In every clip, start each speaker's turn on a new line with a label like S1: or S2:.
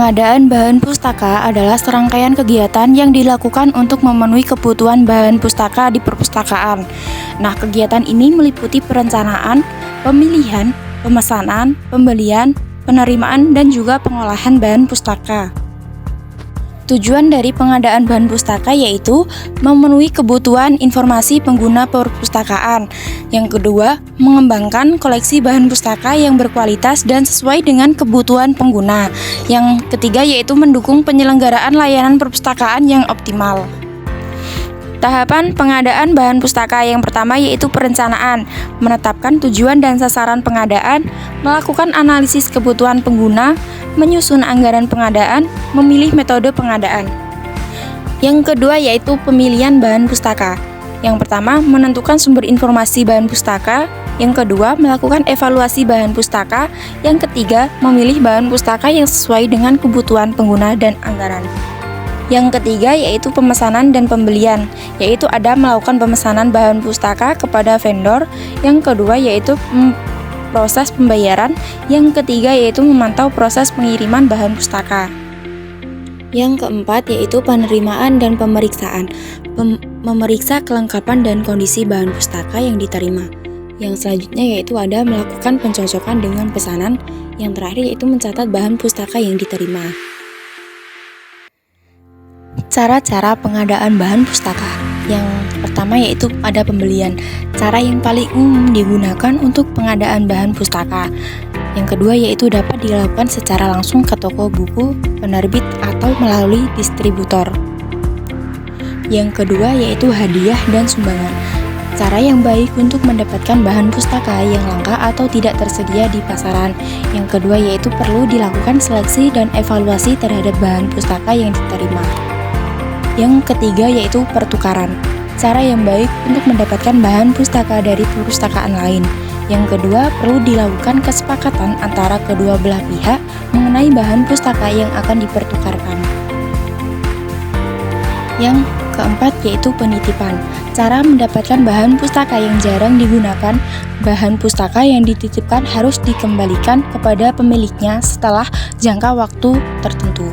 S1: Pengadaan bahan pustaka adalah serangkaian kegiatan yang dilakukan untuk memenuhi kebutuhan bahan pustaka di perpustakaan. Nah, kegiatan ini meliputi perencanaan, pemilihan, pemesanan, pembelian, penerimaan, dan juga pengolahan bahan pustaka. Tujuan dari pengadaan bahan pustaka yaitu memenuhi kebutuhan informasi pengguna perpustakaan. Yang kedua, mengembangkan koleksi bahan pustaka yang berkualitas dan sesuai dengan kebutuhan pengguna. Yang ketiga yaitu mendukung penyelenggaraan layanan perpustakaan yang optimal. Tahapan pengadaan bahan pustaka yang pertama yaitu perencanaan, menetapkan tujuan dan sasaran pengadaan, melakukan analisis kebutuhan pengguna, menyusun anggaran pengadaan, memilih metode pengadaan. Yang kedua yaitu pemilihan bahan pustaka. Yang pertama, menentukan sumber informasi bahan pustaka. Yang kedua, melakukan evaluasi bahan pustaka. Yang ketiga, memilih bahan pustaka yang sesuai dengan kebutuhan pengguna dan anggaran. Yang ketiga yaitu pemesanan dan pembelian, yaitu ada melakukan pemesanan bahan pustaka kepada vendor. Yang kedua yaitu proses pembayaran. Yang ketiga yaitu memantau proses pengiriman bahan pustaka. Yang keempat yaitu penerimaan dan pemeriksaan, memeriksa kelengkapan dan kondisi bahan pustaka yang diterima. Yang selanjutnya yaitu ada melakukan pencocokan dengan pesanan. Yang terakhir yaitu mencatat bahan pustaka yang diterima. Cara-cara pengadaan bahan pustaka. Yang pertama yaitu ada pembelian. Cara yang paling umum digunakan untuk pengadaan bahan pustaka. Yang kedua yaitu dapat dilakukan secara langsung ke toko buku, penerbit, atau melalui distributor. Yang kedua yaitu hadiah dan sumbangan. Cara yang baik untuk mendapatkan bahan pustaka yang langka atau tidak tersedia di pasaran. Yang kedua yaitu perlu dilakukan seleksi dan evaluasi terhadap bahan pustaka yang diterima. Yang ketiga yaitu pertukaran. Cara yang baik untuk mendapatkan bahan pustaka dari perpustakaan lain. Yang kedua perlu dilakukan kesepakatan antara kedua belah pihak mengenai bahan pustaka yang akan dipertukarkan. Yang keempat yaitu penitipan. Cara mendapatkan bahan pustaka yang jarang digunakan. Bahan pustaka yang dititipkan harus dikembalikan kepada pemiliknya setelah jangka waktu tertentu.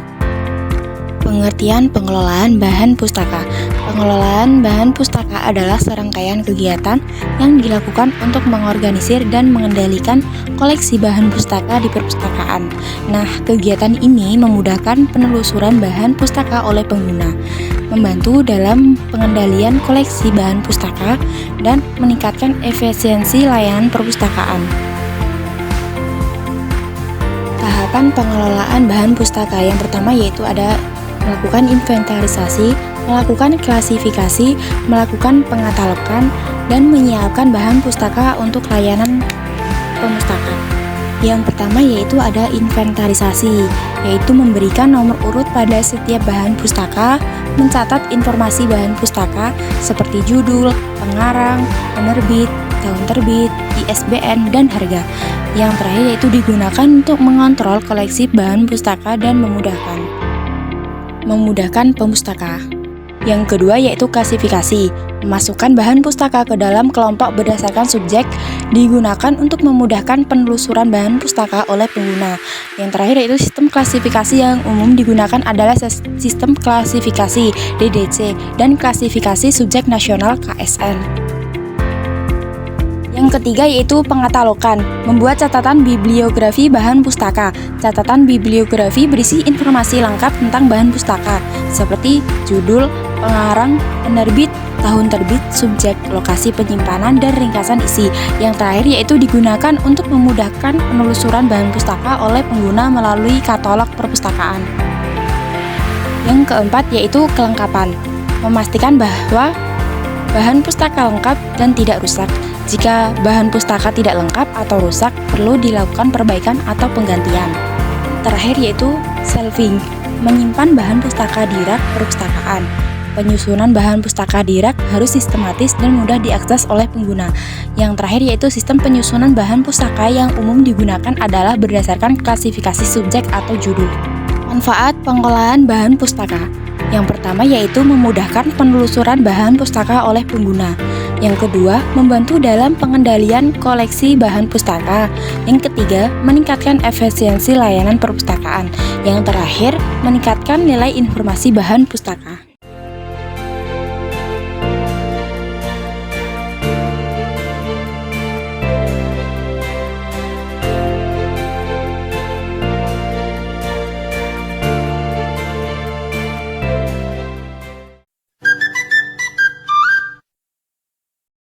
S1: Pengertian pengelolaan bahan pustaka. Pengelolaan bahan pustaka adalah serangkaian kegiatan yang dilakukan untuk mengorganisir dan mengendalikan koleksi bahan pustaka di perpustakaan. Nah, kegiatan ini memudahkan penelusuran bahan pustaka oleh pengguna, membantu dalam pengendalian koleksi bahan pustaka, dan meningkatkan efisiensi layanan perpustakaan. Tahapan pengelolaan bahan pustaka yang pertama yaitu ada melakukan inventarisasi, melakukan klasifikasi, melakukan pengatalogan, dan menyiapkan bahan pustaka untuk layanan pemustakaan. Yang pertama yaitu ada inventarisasi, yaitu memberikan nomor urut pada setiap bahan pustaka, mencatat informasi bahan pustaka seperti judul, pengarang, penerbit, tahun terbit, ISBN, dan harga. Yang terakhir yaitu digunakan untuk mengontrol koleksi bahan pustaka dan memudahkan pemustaka. Yang kedua yaitu klasifikasi, memasukkan bahan pustaka ke dalam kelompok berdasarkan subjek, digunakan untuk memudahkan penelusuran bahan pustaka oleh pengguna. Yang terakhir yaitu sistem klasifikasi yang umum digunakan adalah sistem klasifikasi DDC dan klasifikasi subjek nasional KSN. Yang ketiga yaitu pengatalogan, membuat catatan bibliografi bahan pustaka. Catatan bibliografi berisi informasi lengkap tentang bahan pustaka, seperti judul, pengarang, penerbit, tahun terbit, subjek, lokasi penyimpanan, dan ringkasan isi. Yang terakhir yaitu digunakan untuk memudahkan penelusuran bahan pustaka oleh pengguna melalui katalog perpustakaan. Yang keempat yaitu kelengkapan, memastikan bahwa bahan pustaka lengkap dan tidak rusak. Jika bahan pustaka tidak lengkap atau rusak, perlu dilakukan perbaikan atau penggantian. Terakhir yaitu shelving, menyimpan bahan pustaka di rak perpustakaan. Penyusunan bahan pustaka di rak harus sistematis dan mudah diakses oleh pengguna. Yang terakhir yaitu sistem penyusunan bahan pustaka yang umum digunakan adalah berdasarkan klasifikasi subjek atau judul. Manfaat pengolahan bahan pustaka. Yang pertama yaitu memudahkan penelusuran bahan pustaka oleh pengguna. Yang kedua, membantu dalam pengendalian koleksi bahan pustaka. Yang ketiga, meningkatkan efisiensi layanan perpustakaan. Yang terakhir, meningkatkan nilai informasi bahan pustaka.